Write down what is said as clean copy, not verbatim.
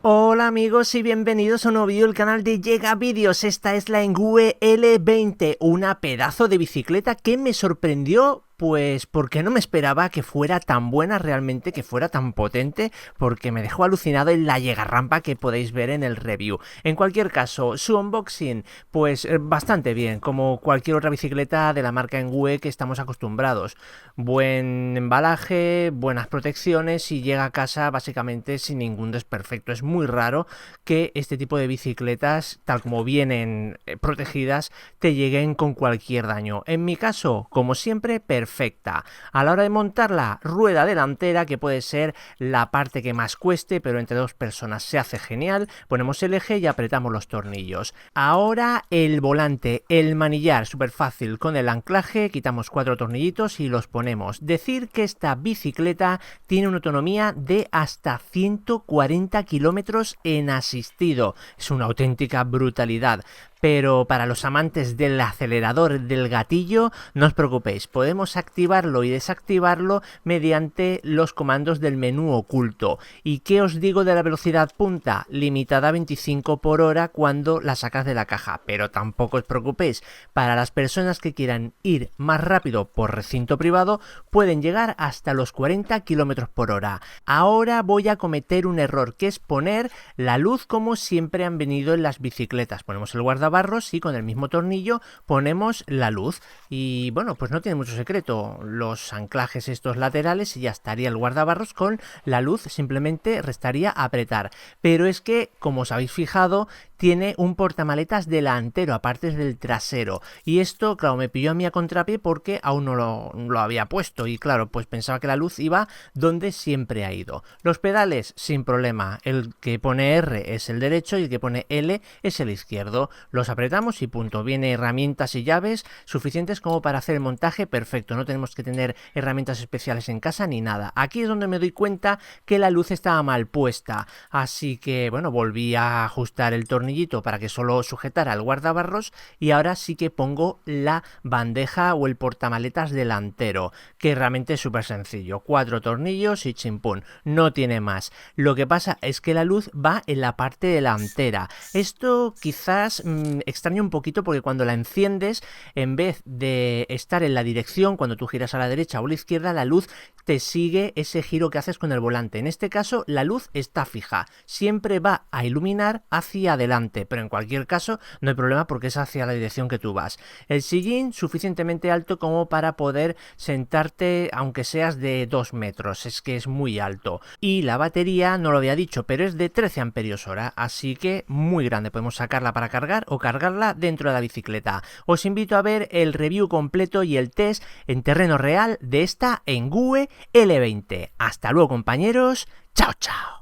Hola amigos y bienvenidos a un nuevo vídeo del canal de Llega Vídeos. Esta es la Engue L20, una pedazo de bicicleta que me sorprendió. Pues porque no me esperaba que fuera tan buena realmente, que fuera tan potente, porque me dejó alucinado en la llegarrampa que podéis ver en el review. En cualquier caso, su unboxing, pues bastante bien, como cualquier otra bicicleta de la marca Engue que estamos acostumbrados. Buen embalaje, buenas protecciones y llega a casa básicamente sin ningún desperfecto. Es muy raro que este tipo de bicicletas, tal como vienen protegidas, te lleguen con cualquier daño. En mi caso, como siempre, perfecta. A la hora de montarla, rueda delantera, que puede ser la parte que más cueste, pero entre dos personas se hace genial. Ponemos el eje y apretamos los tornillos. Ahora el volante, el manillar, súper fácil. Con el anclaje quitamos 4 tornillitos y los ponemos. Decir que esta bicicleta tiene una autonomía de hasta 140 kilómetros en asistido. Es una auténtica brutalidad. Pero para los amantes del acelerador del gatillo, no os preocupéis, podemos activarlo y desactivarlo mediante los comandos del menú oculto. ¿Y qué os digo de la velocidad punta? Limitada a 25 por hora cuando la sacas de la caja, pero tampoco os preocupéis, para las personas que quieran ir más rápido por recinto privado, pueden llegar hasta los 40 km por hora. Ahora voy a cometer un error, que es poner la luz como siempre han venido en las bicicletas. Ponemos el guardabarros y con el mismo tornillo ponemos la luz y bueno, pues no tiene mucho secreto, los anclajes estos laterales y ya estaría el guardabarros con la luz, simplemente restaría apretar. Pero es que, como os habéis fijado, tiene un portamaletas delantero aparte del trasero y esto, claro, me pilló a mí a contrapié porque aún no lo había puesto y claro, pues pensaba que la luz iba donde siempre ha ido. Los pedales sin problema, el que pone R es el derecho y el que pone L es el izquierdo. Los apretamos y punto. Viene herramientas y llaves suficientes como para hacer el montaje perfecto. No tenemos que tener herramientas especiales en casa ni nada. Aquí es donde me doy cuenta que la luz estaba mal puesta. Así que bueno, volví a ajustar el tornillito para que solo sujetara el guardabarros y ahora sí que pongo la bandeja o el portamaletas delantero, que realmente es súper sencillo. 4 tornillos y chimpún. No tiene más. Lo que pasa es que la luz va en la parte delantera. Esto quizás extraña un poquito porque cuando la enciendes, en vez de estar en la dirección, cuando tú giras a la derecha o a la izquierda, la luz te sigue ese giro que haces con el volante. En este caso, la luz está fija. Siempre va a iluminar hacia adelante, pero en cualquier caso no hay problema porque es hacia la dirección que tú vas. El sillín suficientemente alto como para poder sentarte aunque seas de 2 metros. Es que es muy alto. Y la batería, no lo había dicho, pero es de 13 amperios hora, así que muy grande. Podemos sacarla para cargar o cargarla dentro de la bicicleta. Os invito a ver el review completo y el test en terreno real de esta Engue L20. Hasta luego compañeros, chao chao.